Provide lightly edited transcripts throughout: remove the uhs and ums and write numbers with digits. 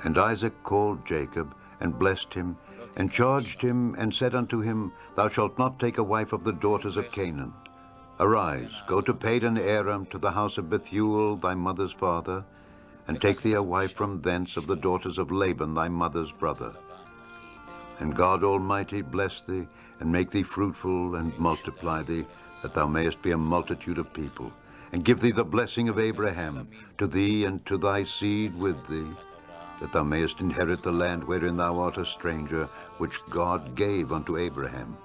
And Isaac called Jacob, and blessed him, and charged him, and said unto him, Thou shalt not take a wife of the daughters of Canaan. Arise, go to Padan Aram, to the house of Bethuel thy mother's father, and take thee a wife from thence of the daughters of Laban thy mother's brother. And God Almighty bless thee, and make thee fruitful, and multiply thee, that thou mayest be a multitude of people, and give thee the blessing of Abraham, to thee and to thy seed with thee, that thou mayest inherit the land wherein thou art a stranger, which God gave unto Abraham.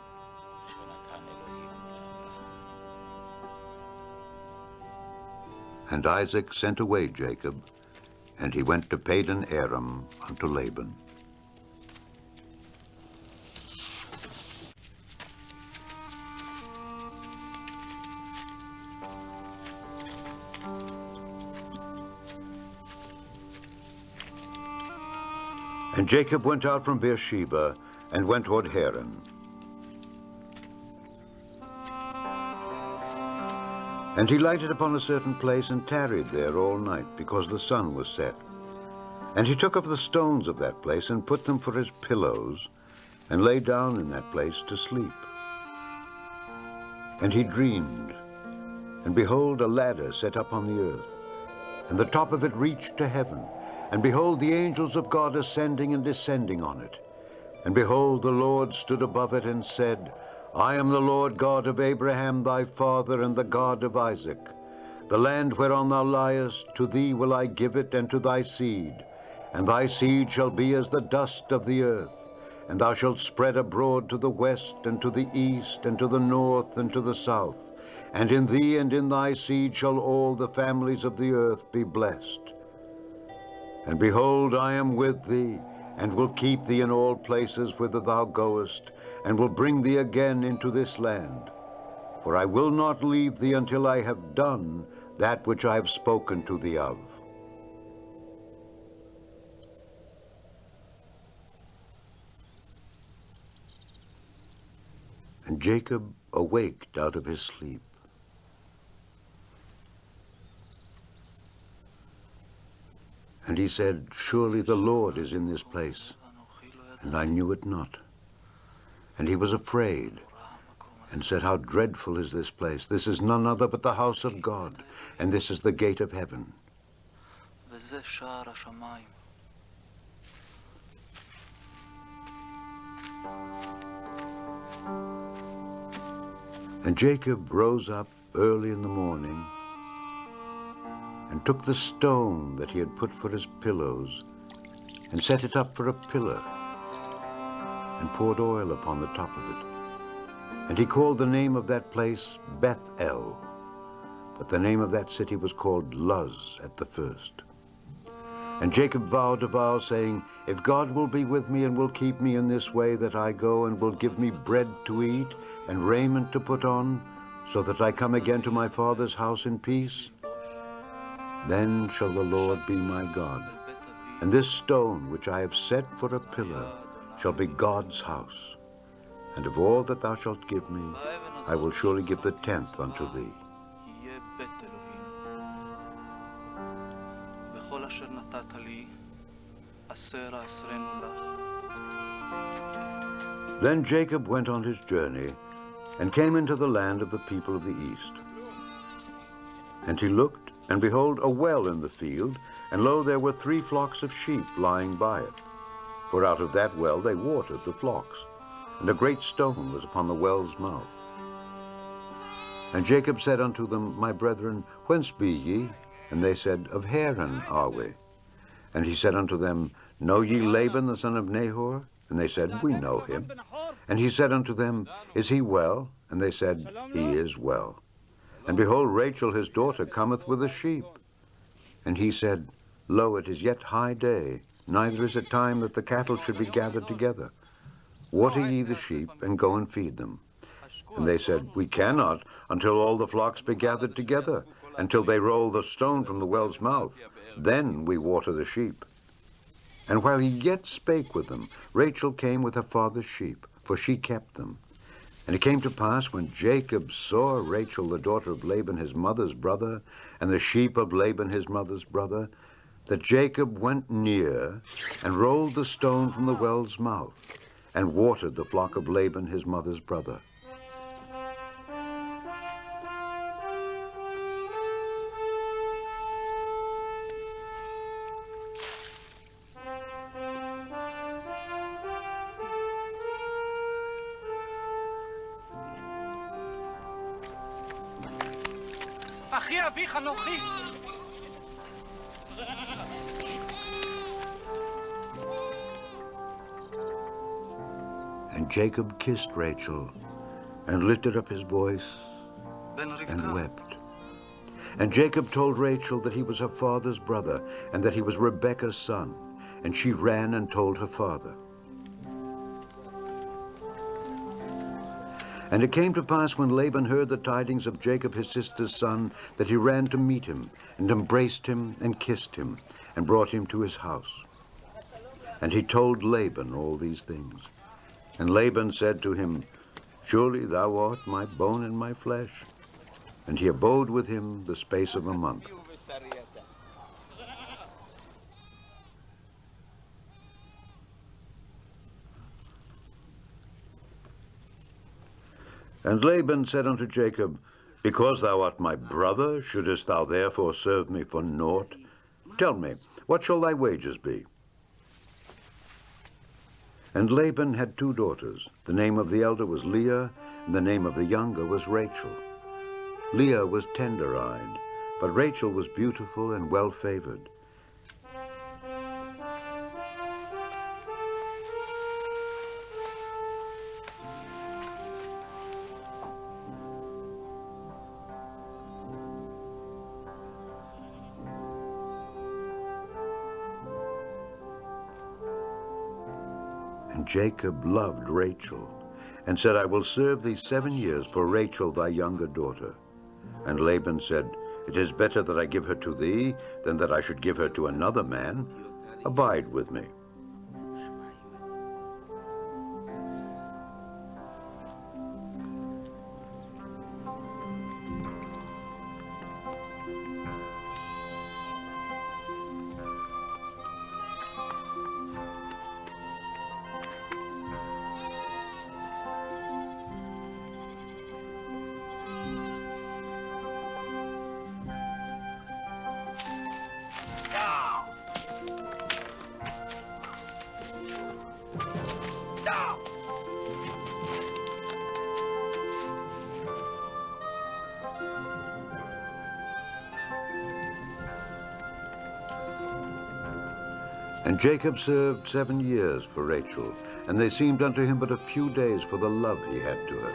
And Isaac sent away Jacob, and he went to Padan Aram unto Laban. And Jacob went out from Beersheba, and went toward Haran. And he lighted upon a certain place, and tarried there all night, because the sun was set. And he took of the stones of that place, and put them for his pillows, and lay down in that place to sleep. And he dreamed, and behold, a ladder set up on the earth, and the top of it reached to heaven. And behold, the angels of God ascending and descending on it. And behold, the Lord stood above it and said, I am the Lord God of Abraham thy father, and the God of Isaac. The land whereon thou liest, to thee will I give it, and to thy seed. And thy seed shall be as the dust of the earth. And thou shalt spread abroad to the west, and to the east, and to the north, and to the south. And in thee and in thy seed shall all the families of the earth be blessed. And behold, I am with thee, and will keep thee in all places whither thou goest, and will bring thee again into this land. For I will not leave thee until I have done that which I have spoken to thee of. And Jacob awaked out of his sleep. And he said, Surely the Lord is in this place, and I knew it not. And he was afraid, and said, How dreadful is this place! This is none other but the house of God, and this is the gate of heaven. And Jacob rose up early in the morning, and took the stone that he had put for his pillows, and set it up for a pillar, and poured oil upon the top of it. And he called the name of that place Bethel, but the name of that city was called Luz at the first. And Jacob vowed a vow, saying, If God will be with me, and will keep me in this way that I go, and will give me bread to eat, and raiment to put on, so that I come again to my father's house in peace, then shall the Lord be my God, and this stone which I have set for a pillar shall be God's house. And of all that thou shalt give me, I will surely give the tenth unto thee. Then Jacob went on his journey, and came into the land of the people of the east. And he looked, and behold, a well in the field, and lo, there were 3 flocks of sheep lying by it. For out of that well they watered the flocks, and a great stone was upon the well's mouth. And Jacob said unto them, My brethren, whence be ye? And they said, Of Haran are we. And he said unto them, Know ye Laban the son of Nahor? And they said, We know him. And he said unto them, Is he well? And they said, He is well. And behold, Rachel his daughter cometh with the sheep. And he said, Lo, it is yet high day, neither is it time that the cattle should be gathered together. Water ye the sheep, and go and feed them. And they said, We cannot, until all the flocks be gathered together, until they roll the stone from the well's mouth. Then we water the sheep. And while he yet spake with them, Rachel came with her father's sheep, for she kept them. And it came to pass, when Jacob saw Rachel the daughter of Laban his mother's brother, and the sheep of Laban his mother's brother, that Jacob went near and rolled the stone from the well's mouth and watered the flock of Laban, his mother's brother. And Jacob kissed Rachel and lifted up his voice and wept. And Jacob told Rachel that he was her father's brother and that he was Rebekah's son. And she ran and told her father. And it came to pass when Laban heard the tidings of Jacob his sister's son, that he ran to meet him, and embraced him, and kissed him, and brought him to his house. And he told Laban all these things. And Laban said to him, Surely thou art my bone and my flesh. And he abode with him the space of a month. And Laban said unto Jacob, Because thou art my brother, shouldest thou therefore serve me for naught? Tell me, what shall thy wages be? And Laban had 2 daughters. The name of the elder was Leah, and the name of the younger was Rachel. Leah was tender-eyed, but Rachel was beautiful and well-favored. And Jacob loved Rachel, and said, I will serve thee 7 years for Rachel thy younger daughter. And Laban said, It is better that I give her to thee, than that I should give her to another man. Abide with me. And Jacob served 7 years for Rachel, and they seemed unto him but a few days for the love he had to her.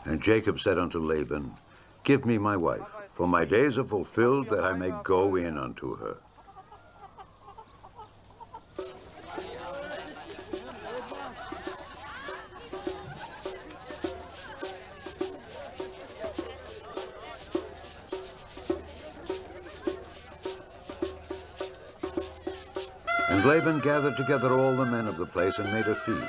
And Jacob said unto Laban, Give me my wife, for my days are fulfilled, that I may go in unto her. And Laban gathered together all the men of the place and made a feast.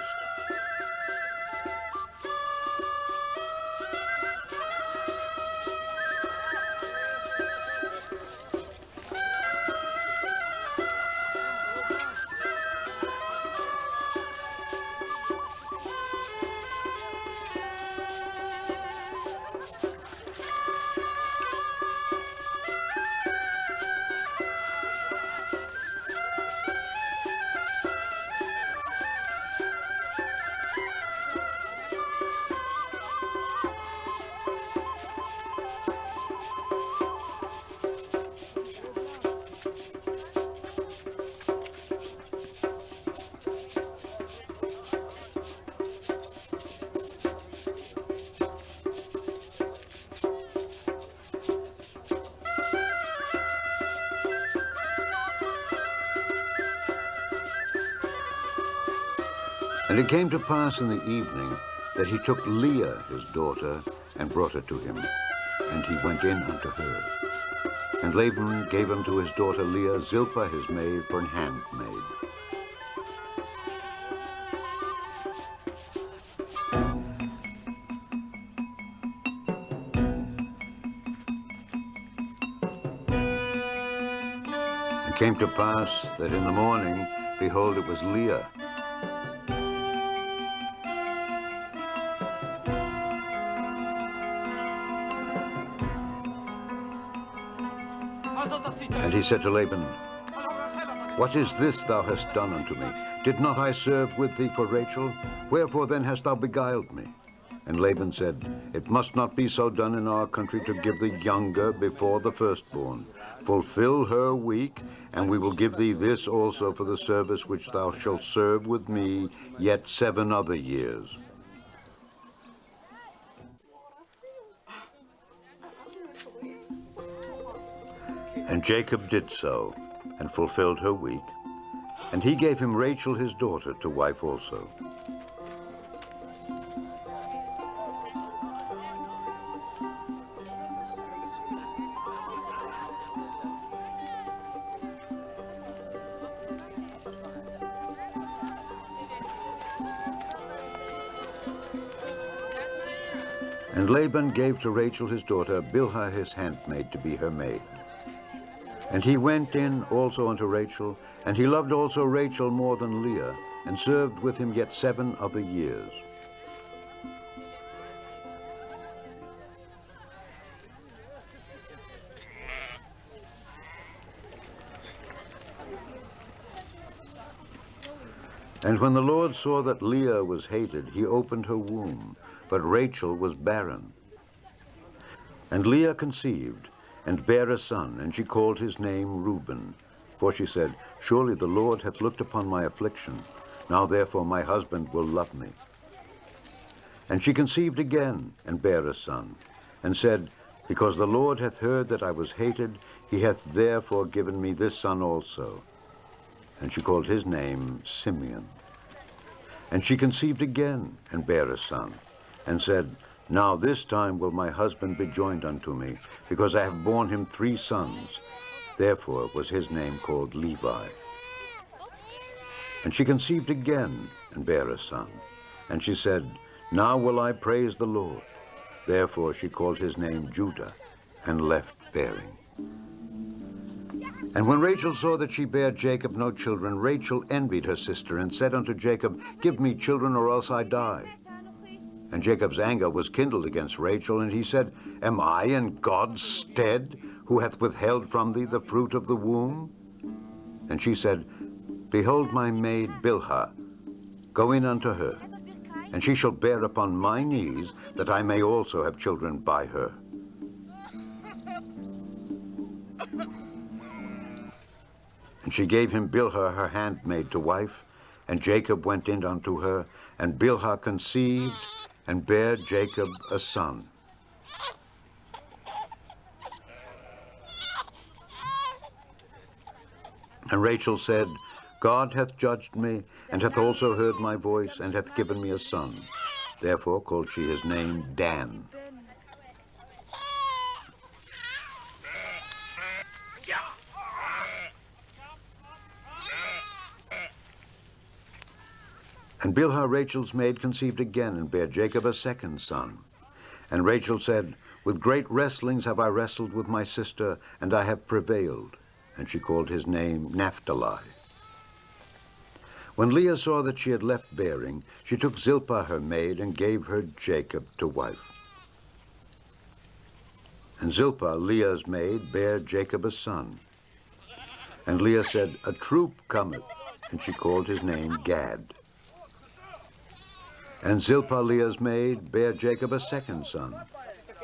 And it came to pass in the evening that he took Leah his daughter and brought her to him, and he went in unto her. And Laban gave unto his daughter Leah Zilpah his maid for an handmaid. came to pass that in the morning, behold, it was Leah. And he said to Laban, "What is this thou hast done unto me? Did not I serve with thee for Rachel? Wherefore then hast thou beguiled me?" And Laban said, "It must not be so done in our country to give the younger before the firstborn. Fulfill her week, and we will give thee this also for the service which thou shalt serve with me yet 7 other years." And Jacob did so, and fulfilled her week, and he gave him Rachel his daughter to wife also. And Laban gave to Rachel his daughter Bilhah his handmaid to be her maid. And he went in also unto Rachel, and he loved also Rachel more than Leah, and served with him yet 7 other years. And when the Lord saw that Leah was hated, he opened her womb, but Rachel was barren. And Leah conceived, and bare a son, and she called his name Reuben. For she said, "Surely the Lord hath looked upon my affliction. Now therefore my husband will love me." And she conceived again, and bare a son, and said, "Because the Lord hath heard that I was hated, he hath therefore given me this son also." And she called his name Simeon. And she conceived again, and bare a son, and said, "Now this time will my husband be joined unto me, because I have borne him 3 sons. Therefore was his name called Levi." And she conceived again, and bare a son. And she said, "Now will I praise the Lord." Therefore she called his name Judah, and left bearing. And when Rachel saw that she bare Jacob no children, Rachel envied her sister, and said unto Jacob, "Give me children, or else I die." And Jacob's anger was kindled against Rachel, and he said, "Am I in God's stead, who hath withheld from thee the fruit of the womb?" And she said, "Behold my maid Bilhah, go in unto her, and she shall bear upon my knees, that I may also have children by her." And she gave him Bilhah her handmaid to wife, and Jacob went in unto her, and Bilhah conceived, and bare Jacob a son. And Rachel said, "God hath judged me, and hath also heard my voice, and hath given me a son." Therefore called she his name Dan. And Bilhah, Rachel's maid, conceived again, and bare Jacob a 2nd son. And Rachel said, "With great wrestlings have I wrestled with my sister, and I have prevailed." And she called his name Naphtali. When Leah saw that she had left bearing, she took Zilpah her maid, and gave her Jacob to wife. And Zilpah, Leah's maid, bare Jacob a son. And Leah said, "A troop cometh," and she called his name Gad. And Zilpah, Leah's maid, bare Jacob a 2nd son.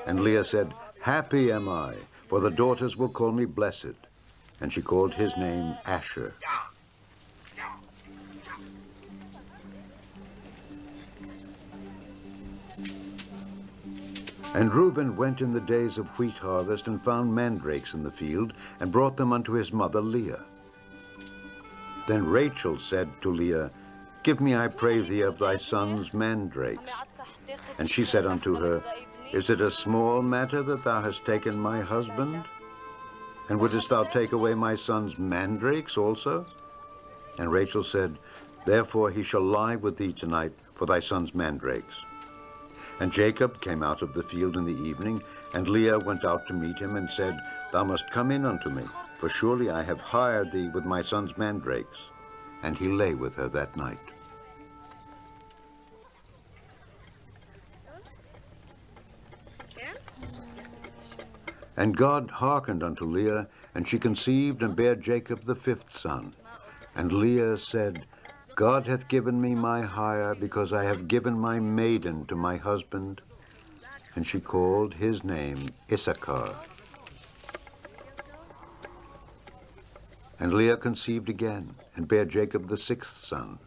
And Leah said, "Happy am I, for the daughters will call me blessed." And she called his name Asher. And Reuben went in the days of wheat harvest, and found mandrakes in the field, and brought them unto his mother Leah. Then Rachel said to Leah, "Give me, I pray thee, of thy son's mandrakes." And she said unto her, "Is it a small matter that thou hast taken my husband? And wouldest thou take away my son's mandrakes also?" And Rachel said, "Therefore he shall lie with thee tonight for thy son's mandrakes." And Jacob came out of the field in the evening, and Leah went out to meet him, and said, "Thou must come in unto me, for surely I have hired thee with my son's mandrakes. And he lay with her that night. And God hearkened unto Leah, and she conceived and bare Jacob the 5th son. And Leah said, God hath given me my hire, because I have given my maiden to my husband. And she called his name Issachar. And Leah conceived again, and bare Jacob the 6th son.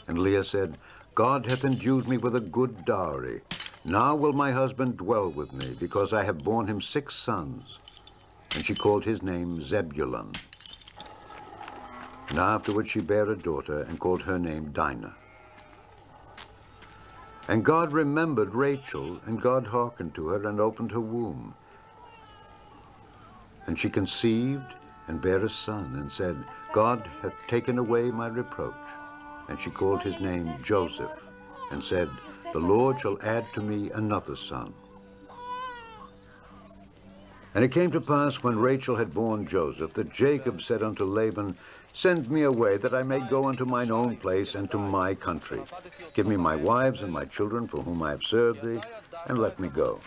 And Leah said, God hath endued me with a good dowry. Now will my husband dwell with me, because I have borne him 6 sons. And she called his name Zebulun. And afterward she bare a daughter, and called her name Dinah. And God remembered Rachel, and God hearkened to her, and opened her womb. And she conceived, and bare a son, and said, God hath taken away my reproach. And she called his name Joseph, and said, the Lord shall add to me another son. And it came to pass, when Rachel had borne Joseph, that Jacob said unto Laban, send me away, that I may go unto mine own place and to my country. Give me my wives and my children, for whom I have served thee, and let me go.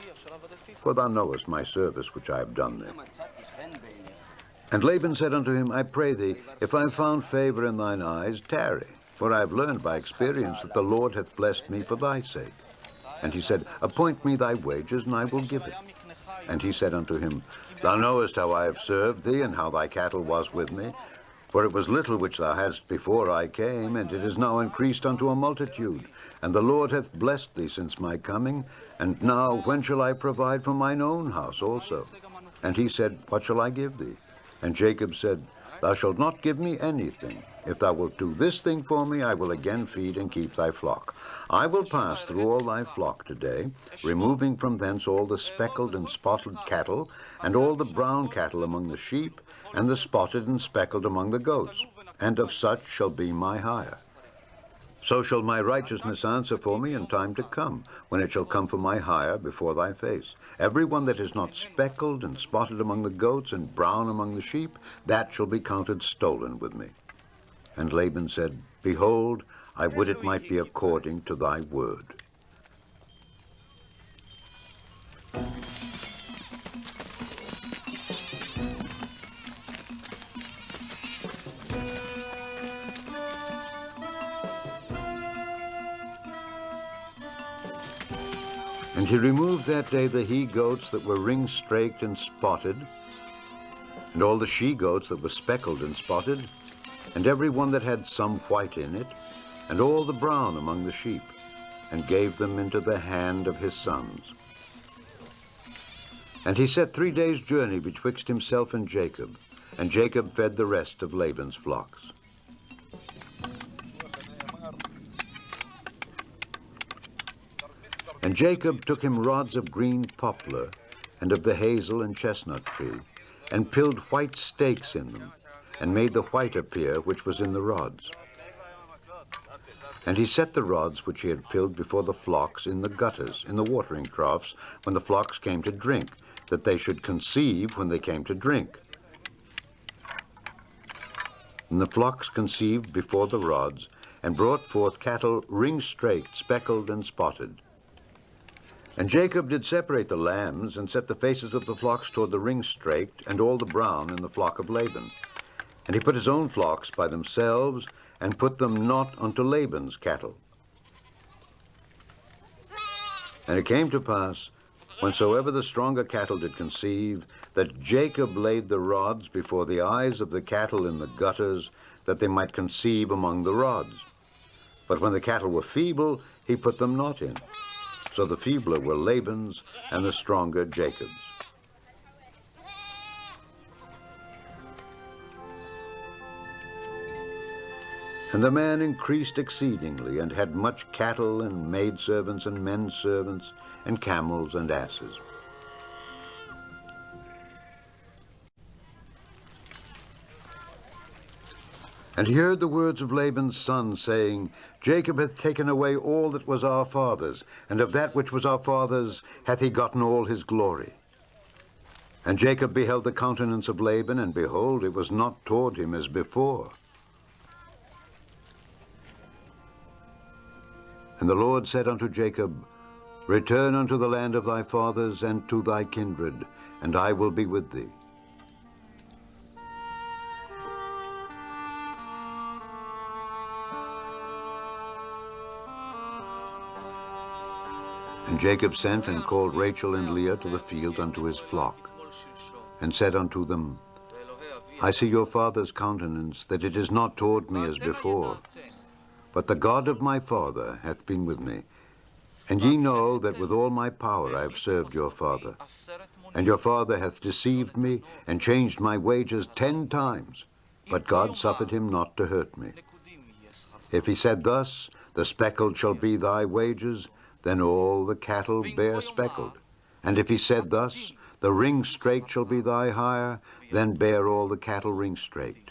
For thou knowest my service which I have done thee. And Laban said unto him, I pray thee, if I have found favor in thine eyes, tarry. For I have learned by experience that the Lord hath blessed me for thy sake. And he said, appoint me thy wages, and I will give it. And he said unto him, thou knowest how I have served thee, and how thy cattle was with me. For it was little which thou hadst before I came, and it is now increased unto a multitude. And the Lord hath blessed thee since my coming. And now when shall I provide for mine own house also? And he said, what shall I give thee? And Jacob said, thou shalt not give me anything. If thou wilt do this thing for me, I will again feed and keep thy flock. I will pass through all thy flock today, removing from thence all the speckled and spotted cattle, and all the brown cattle among the sheep, and the spotted and speckled among the goats. And of such shall be my hire. So shall my righteousness answer for me in time to come, when it shall come for my hire before thy face. Every one that is not speckled and spotted among the goats and brown among the sheep, that shall be counted stolen with me. And Laban said, behold, I would it might be according to thy word. And he removed that day the he-goats that were ring-straked and spotted, and all the she-goats that were speckled and spotted, and every one that had some white in it, and all the brown among the sheep, and gave them into the hand of his sons. And he set 3 days' journey betwixt himself and Jacob fed the rest of Laban's flocks. And Jacob took him rods of green poplar, and of the hazel and chestnut tree, and pilled white stakes in them, and made the white appear which was in the rods. And he set the rods which he had pilled before the flocks in the gutters, in the watering troughs, when the flocks came to drink, that they should conceive when they came to drink. And the flocks conceived before the rods, and brought forth cattle ring-straked, speckled, and spotted. And Jacob did separate the lambs, and set the faces of the flocks toward the ring-straked, and all the brown in the flock of Laban. And he put his own flocks by themselves, and put them not unto Laban's cattle. And it came to pass, whensoever the stronger cattle did conceive, that Jacob laid the rods before the eyes of the cattle in the gutters, that they might conceive among the rods. But when the cattle were feeble, he put them not in. So the feebler were Laban's, and the stronger Jacob's. And the man increased exceedingly, and had much cattle, and maidservants, and menservants, and camels, and asses. And he heard the words of Laban's son, saying, Jacob hath taken away all that was our father's, and of that which was our father's hath he gotten all his glory. And Jacob beheld the countenance of Laban, and behold, it was not toward him as before. And the Lord said unto Jacob, Return unto the land of thy fathers and to thy kindred, and I will be with thee. And Jacob sent and called Rachel and Leah to the field unto his flock, and said unto them, I see your father's countenance, that it is not toward me as before, but the God of my father hath been with me. And ye know that with all my power I have served your father. And your father hath deceived me, and changed my wages 10 times, but God suffered him not to hurt me. If he said thus, The speckled shall be thy wages, then all the cattle bear speckled. And if he said thus, The ring-straked shall be thy hire, then bear all the cattle ring-straked.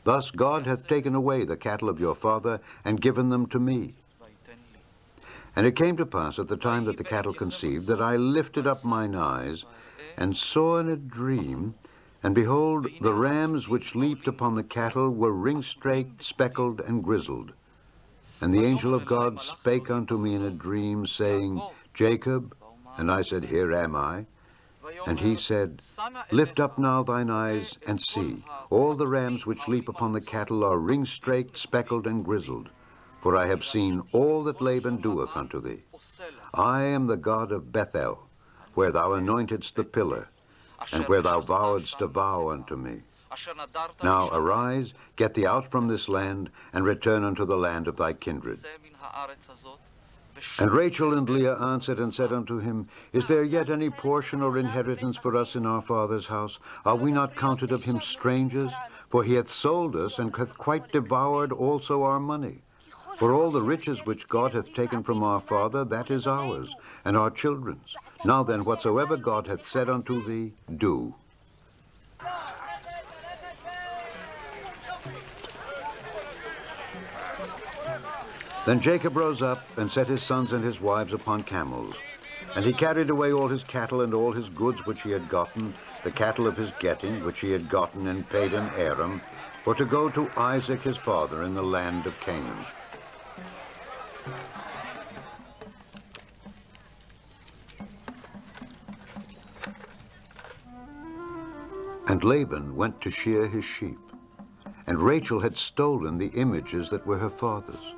Thus God hath taken away the cattle of your father, and given them to me. And it came to pass at the time that the cattle conceived, that I lifted up mine eyes, and saw in a dream, and behold, the rams which leaped upon the cattle were ring-straked, speckled, and grizzled. And the angel of God spake unto me in a dream, saying, Jacob. And I said, Here am I. And he said, Lift up now thine eyes, and see, all the rams which leap upon the cattle are ring-straked, speckled, and grizzled. For I have seen all that Laban doeth unto thee. I am the God of Bethel, where thou anointedst the pillar, and where thou vowedst a vow unto me. Now arise, get thee out from this land, and return unto the land of thy kindred. And Rachel and Leah answered and said unto him, Is there yet any portion or inheritance for us in our father's house? Are we not counted of him strangers? For he hath sold us, and hath quite devoured also our money. For all the riches which God hath taken from our father, that is ours, and our children's. Now then, whatsoever God hath said unto thee, do. Then Jacob rose up, and set his sons and his wives upon camels. And he carried away all his cattle and all his goods which he had gotten, the cattle of his getting, which he had gotten in Padan Aram, for to go to Isaac his father in the land of Canaan. And Laban went to shear his sheep, and Rachel had stolen the images that were her father's.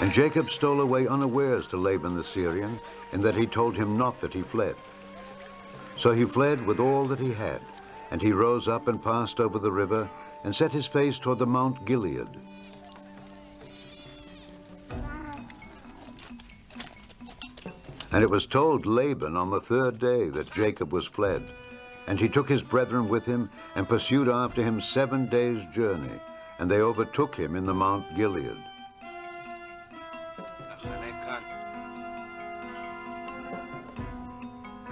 And Jacob stole away unawares to Laban the Syrian, in that he told him not that he fled. So he fled with all that he had, and he rose up and passed over the river, and set his face toward the Mount Gilead. And it was told Laban on the 3rd day that Jacob was fled. And he took his brethren with him, and pursued after him 7 days' journey, and they overtook him in the Mount Gilead.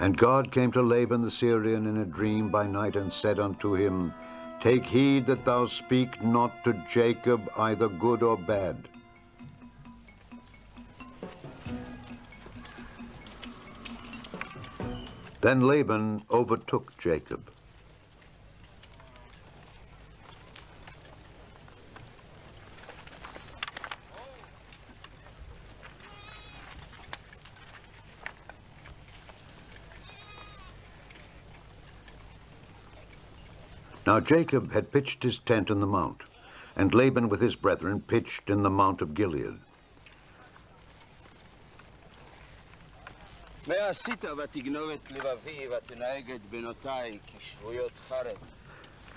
And God came to Laban the Syrian in a dream by night, and said unto him, Take heed that thou speak not to Jacob either good or bad. Then Laban overtook Jacob. Now Jacob had pitched his tent in the mount, and Laban with his brethren pitched in the Mount of Gilead.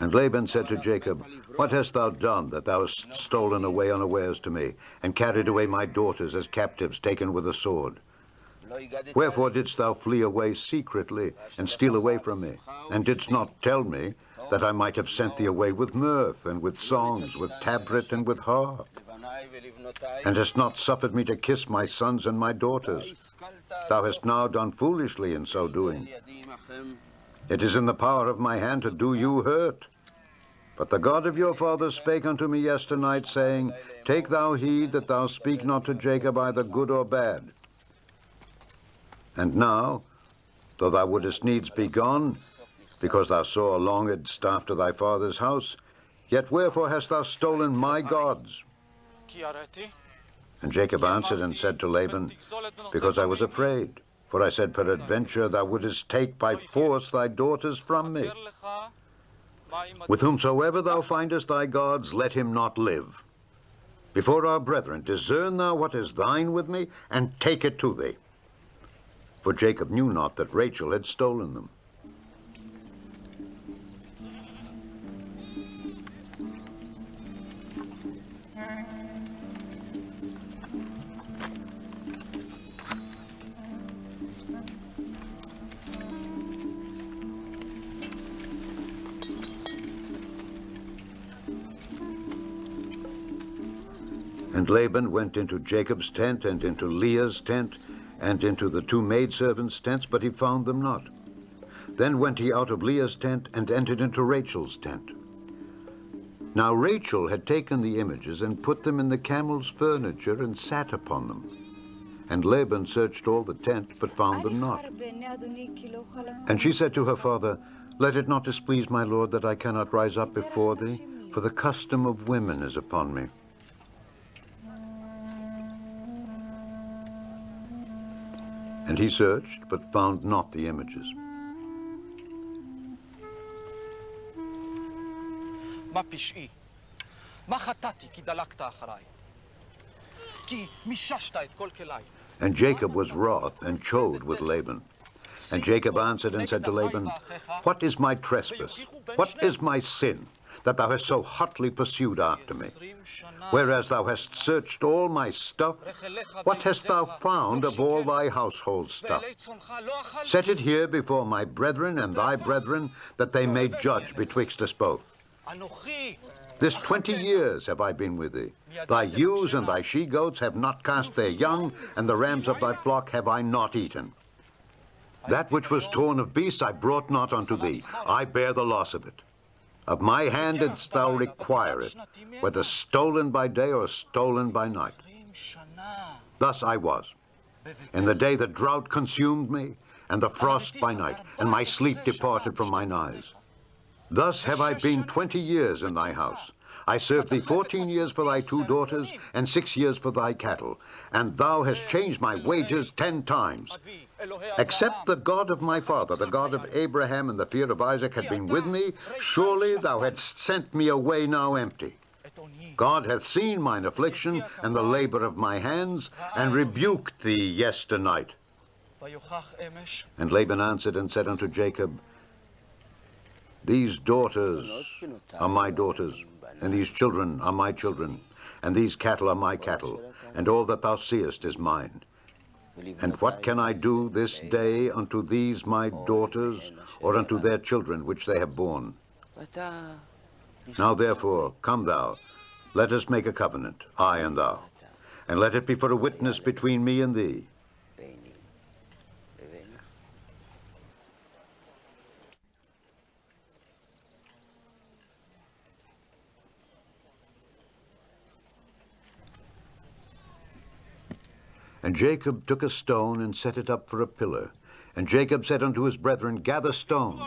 And Laban said to Jacob, What hast thou done, that thou hast stolen away unawares to me, and carried away my daughters as captives taken with a sword? Wherefore didst thou flee away secretly, and steal away from me, and didst not tell me, that I might have sent thee away with mirth, and with songs, with tabret, and with harp? And hast not suffered me to kiss my sons and my daughters. Thou hast now done foolishly in so doing. It is in the power of my hand to do you hurt. But the God of your fathers spake unto me yesternight, saying, Take thou heed that thou speak not to Jacob either good or bad. And now, though thou wouldest needs be gone, because thou sore longedst after thy father's house, yet wherefore hast thou stolen my gods? And Jacob answered and said to Laban, Because I was afraid, for I said, Peradventure thou wouldest take by force thy daughters from me. With whomsoever thou findest thy gods, let him not live. Before our brethren, discern thou what is thine with me, and take it to thee. For Jacob knew not that Rachel had stolen them. And Laban went into Jacob's tent and into Leah's tent and into the two maidservants' tents, but he found them not. Then went he out of Leah's tent and entered into Rachel's tent. Now Rachel had taken the images and put them in the camel's furniture and sat upon them. And Laban searched all the tent, but found them not. And she said to her father, Let it not displease my lord that I cannot rise up before thee, for the custom of women is upon me. And he searched, but found not the images. And Jacob was wroth and chode with Laban. And Jacob answered and said to Laban, What is my trespass? What is my sin, that thou hast so hotly pursued after me? Whereas thou hast searched all my stuff, what hast thou found of all thy household stuff? Set it here before my brethren and thy brethren, that they may judge betwixt us both. This 20 years have I been with thee. Thy ewes and thy she-goats have not cast their young, and the rams of thy flock have I not eaten. That which was torn of beasts I brought not unto thee. I bear the loss of it. Of my hand didst thou require it, whether stolen by day or stolen by night. Thus I was. In the day the drought consumed me, and the frost by night, and my sleep departed from mine eyes. Thus have I been 20 years in thy house. I served thee 14 years for thy 2 daughters, and 6 years for thy cattle, and thou hast changed my wages 10 times. Except the God of my father, the God of Abraham and the fear of Isaac had been with me, surely thou hadst sent me away now empty. God hath seen mine affliction and the labor of my hands, and rebuked thee yesternight. And Laban answered and said unto Jacob, These daughters are my daughters, and these children are my children, and these cattle are my cattle, and all that thou seest is mine. And what can I do this day unto these my daughters, or unto their children which they have borne? Now therefore, come thou, let us make a covenant, I and thou, and let it be for a witness between me and thee. And Jacob took a stone and set it up for a pillar. And Jacob said unto his brethren, Gather stones.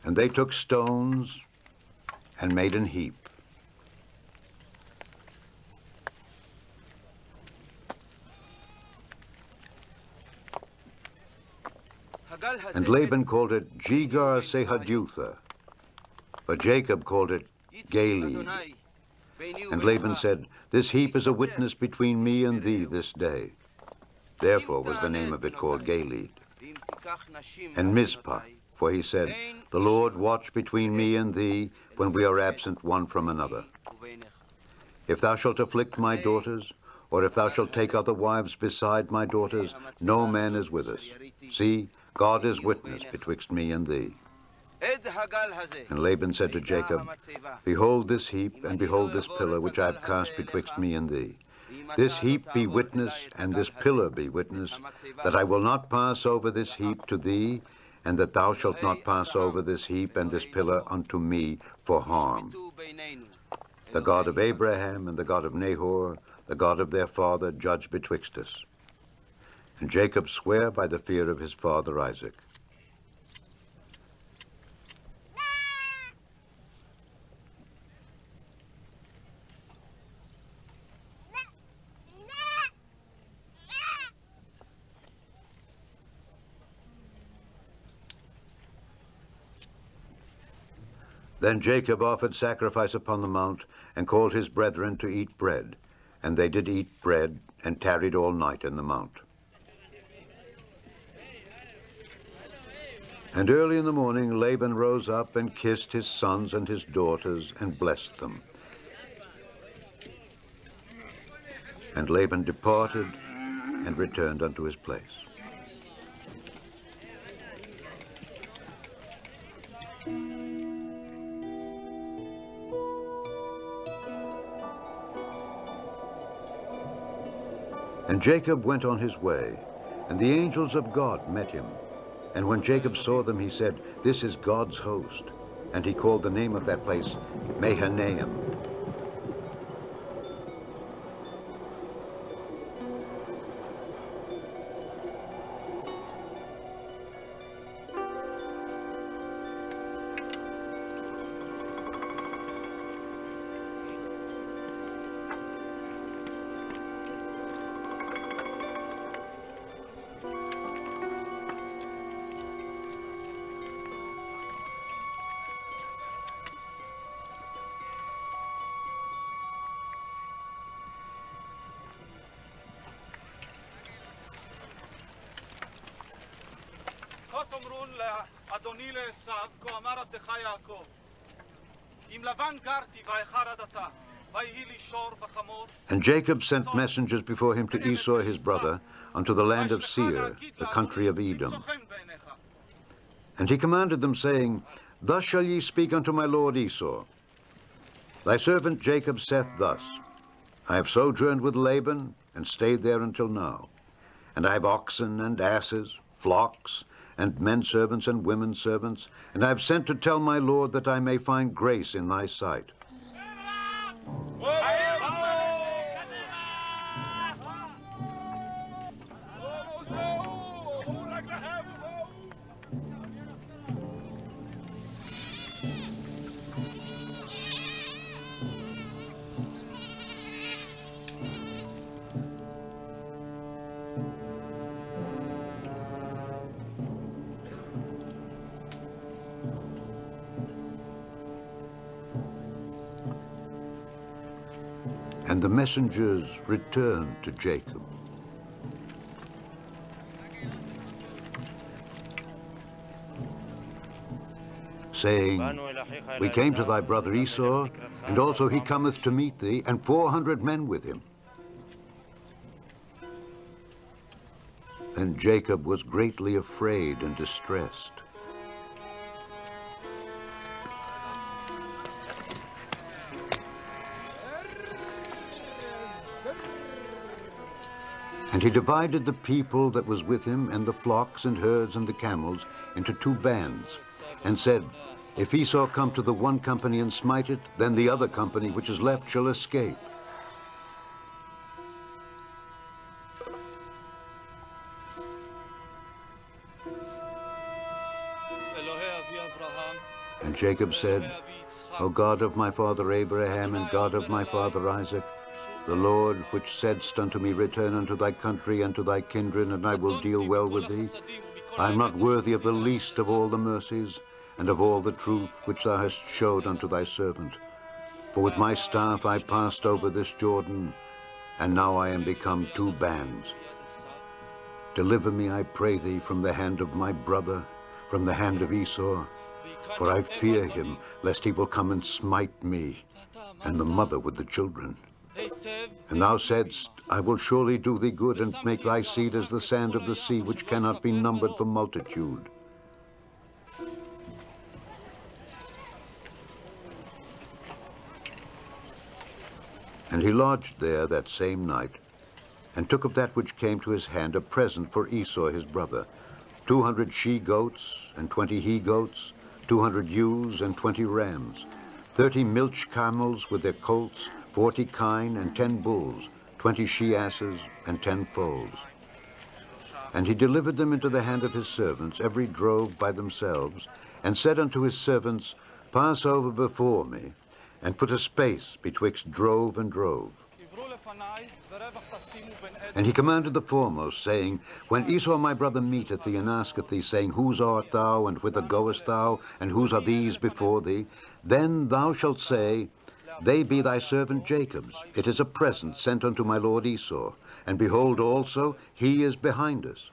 And they took stones and made an heap. And Laban called it Jegar-sahadutha, but Jacob called it Galeed. And Laban said, This heap is a witness between me and thee this day. Therefore was the name of it called Galeed. And Mizpah, for he said, The Lord watch between me and thee when we are absent one from another. If thou shalt afflict my daughters, or if thou shalt take other wives beside my daughters, no man is with us. See, God is witness betwixt me and thee. And Laban said to Jacob, Behold this heap, and behold this pillar which I have cast betwixt me and thee. This heap be witness, and this pillar be witness, that I will not pass over this heap to thee, and that thou shalt not pass over this heap and this pillar unto me for harm. The God of Abraham and the God of Nahor, the God of their father, judge betwixt us. And Jacob sware by the fear of his father Isaac. Then Jacob offered sacrifice upon the mount, and called his brethren to eat bread. And they did eat bread, and tarried all night in the mount. And early in the morning Laban rose up and kissed his sons and his daughters, and blessed them. And Laban departed, and returned unto his place. And Jacob went on his way, and the angels of God met him. And when Jacob saw them, he said, This is God's host. And he called the name of that place Mahanaim. And Jacob sent messengers before him to Esau his brother, unto the land of Seir, the country of Edom. And he commanded them, saying, Thus shall ye speak unto my lord Esau. Thy servant Jacob saith thus, I have sojourned with Laban, and stayed there until now. And I have oxen and asses, flocks, and men servants and women servants, and I have sent to tell my lord that I may find grace in thy sight. And the messengers returned to Jacob. Saying, We came to thy brother Esau, and also he cometh to meet thee, and 400 men with him. Then Jacob was greatly afraid and distressed. And he divided the people that was with him, and the flocks and herds and the camels, into 2 bands, and said, If Esau come to the one company and smite it, then the other company which is left shall escape. And Jacob said, O God of my father Abraham, and God of my father Isaac, the Lord, which saidst unto me, Return unto thy country and to thy kindred, and I will deal well with thee, I am not worthy of the least of all the mercies, and of all the truth which thou hast showed unto thy servant. For with my staff I passed over this Jordan, and now I am become 2 bands. Deliver me, I pray thee, from the hand of my brother, from the hand of Esau, for I fear him, lest he will come and smite me, and the mother with the children. And thou saidst, I will surely do thee good, and make thy seed as the sand of the sea, which cannot be numbered for multitude. And he lodged there that same night, and took of that which came to his hand a present for Esau his brother, 200 she-goats and 20 he-goats, 200 ewes and 20 rams, 30 milch camels with their colts, 40 kine and 10 bulls, 20 she-asses and 10 foals. And he delivered them into the hand of his servants, every drove by themselves, and said unto his servants, Pass over before me, and put a space betwixt drove and drove. And he commanded the foremost, saying, When Esau my brother meeteth thee and asketh thee, saying, Whose art thou, and whither goest thou, and whose are these before thee? Then thou shalt say, They be thy servant Jacob's. It is a present sent unto my lord Esau. And behold also, he is behind us.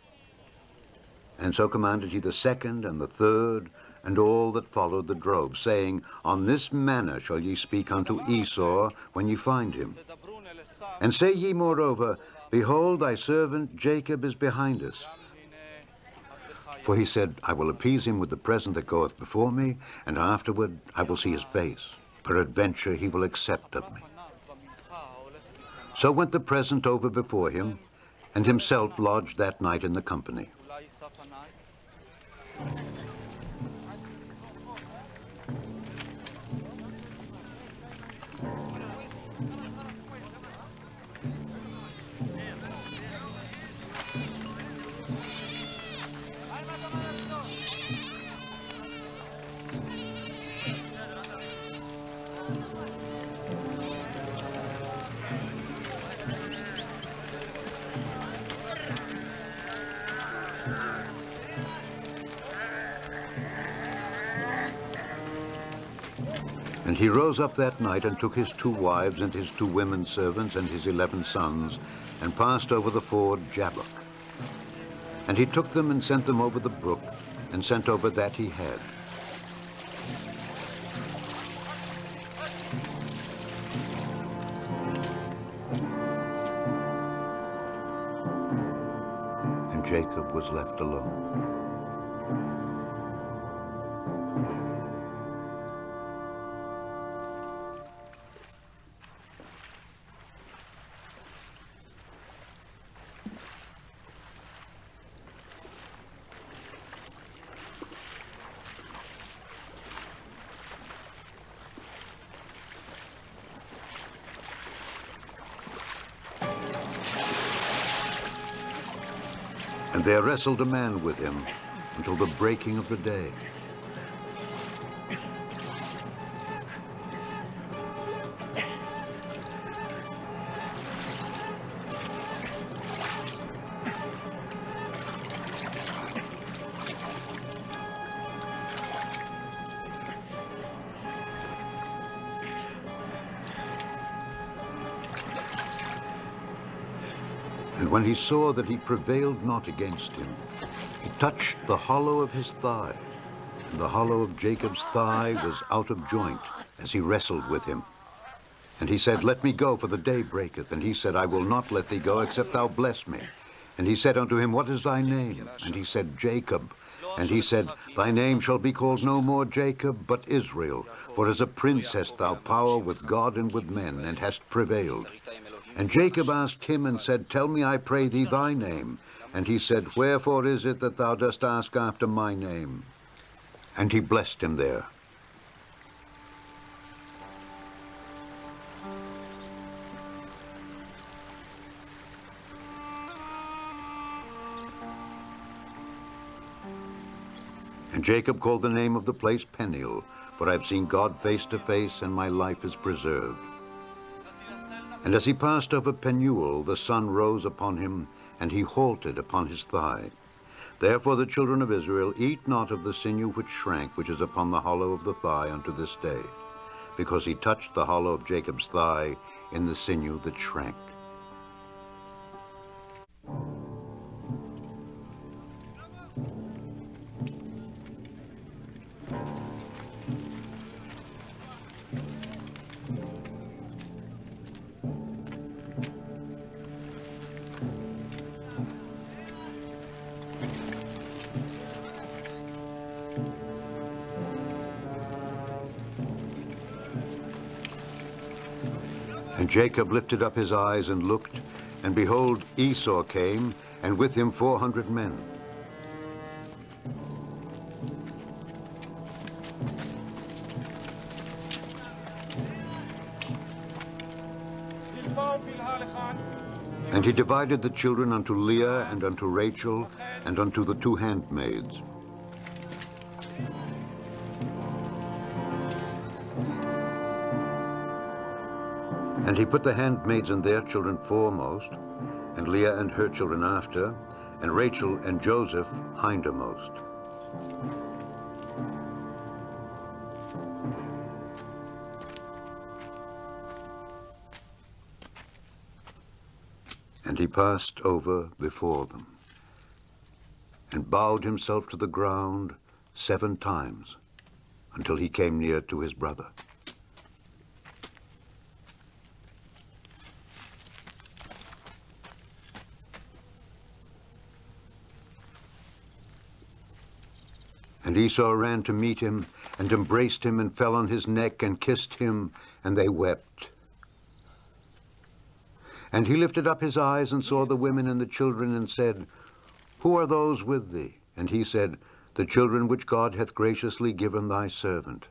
And so commanded he the second and the third, and all that followed the drove, saying, On this manner shall ye speak unto Esau when ye find him. And say ye moreover, Behold, thy servant Jacob is behind us. For he said, I will appease him with the present that goeth before me, and afterward I will see his face. Peradventure he will accept of me. So went the present over before him, and himself lodged that night in the company. And he rose up that night and took his 2 wives and his 2 women servants and his 11 sons, and passed over the ford Jabbok. And he took them and sent them over the brook, and sent over that he had. And Jacob was left alone. And there wrestled a man with him until the breaking of the day. And when he saw that he prevailed not against him, he touched the hollow of his thigh, and the hollow of Jacob's thigh was out of joint as he wrestled with him. And he said, Let me go, for the day breaketh. And he said, I will not let thee go, except thou bless me. And he said unto him, What is thy name? And he said, Jacob. And he said, Thy name shall be called no more Jacob, but Israel. For as a prince hast thou power with God and with men, and hast prevailed. And Jacob asked him and said, Tell me, I pray thee, thy name. And he said, Wherefore is it that thou dost ask after my name? And he blessed him there. And Jacob called the name of the place Peniel, for I have seen God face to face, and my life is preserved. And as he passed over Penuel, the sun rose upon him, and he halted upon his thigh. Therefore the children of Israel eat not of the sinew which shrank, which is upon the hollow of the thigh unto this day, because he touched the hollow of Jacob's thigh in the sinew that shrank. And Jacob lifted up his eyes and looked, and behold, Esau came, and with him 400 men. And he divided the children unto Leah and unto Rachel and unto the 2 handmaids. And he put the handmaids and their children foremost, and Leah and her children after, and Rachel and Joseph hindermost. And he passed over before them, and bowed himself to the ground 7 times, until he came near to his brother. And Esau ran to meet him, and embraced him, and fell on his neck, and kissed him, and they wept. And he lifted up his eyes, and saw the women and the children, and said, Who are those with thee? And he said, The children which God hath graciously given thy servant.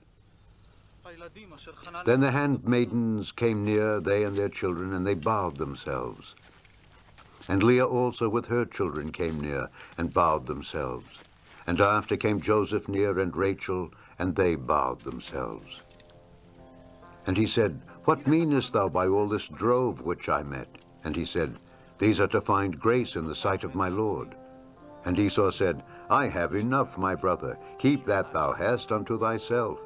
Then the handmaidens came near, they and their children, and they bowed themselves. And Leah also with her children came near, and bowed themselves. And after came Joseph near, and Rachel, and they bowed themselves. And he said, What meanest thou by all this drove which I met? And he said, These are to find grace in the sight of my Lord. And Esau said, I have enough, my brother. Keep that thou hast unto thyself.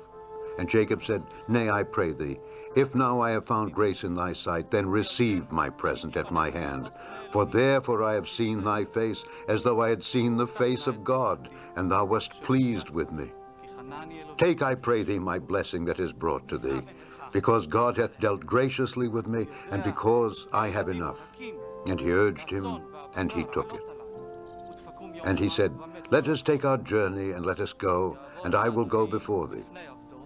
And Jacob said, Nay, I pray thee, if now I have found grace in thy sight, then receive my present at my hand. For therefore I have seen thy face, as though I had seen the face of God, and thou wast pleased with me. Take, I pray thee, my blessing that is brought to thee, because God hath dealt graciously with me, and because I have enough. And he urged him, and he took it. And he said, Let us take our journey, and let us go, and I will go before thee.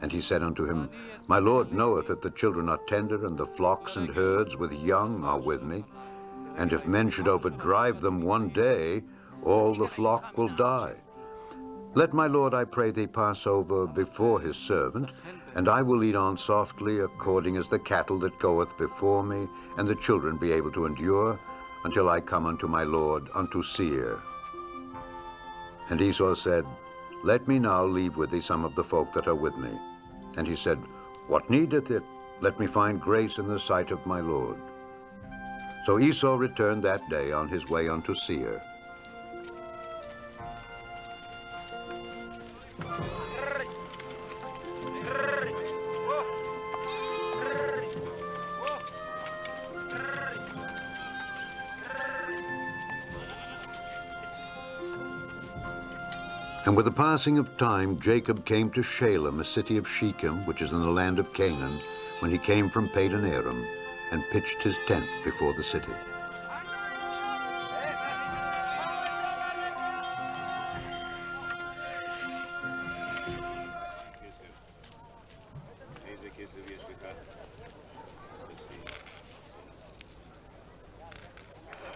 And he said unto him, My Lord knoweth that the children are tender, and the flocks and herds with young are with me. And if men should overdrive them one day, all the flock will die. Let my Lord, I pray thee, pass over before his servant, and I will lead on softly, according as the cattle that goeth before me, and the children be able to endure, until I come unto my Lord, unto Seir. And Esau said, Let me now leave with thee some of the folk that are with me. And he said, What needeth it? Let me find grace in the sight of my Lord. So Esau returned that day on his way unto Seir. And with the passing of time, Jacob came to Shalem, a city of Shechem, which is in the land of Canaan, when he came from Padan Aram, and pitched his tent before the city.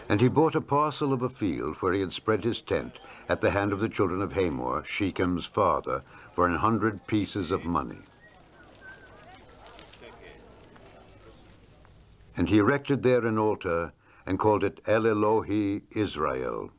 And he bought a parcel of a field where he had spread his tent at the hand of the children of Hamor, Shechem's father, for 100 pieces of money. And he erected there an altar and called it El Elohi Israel.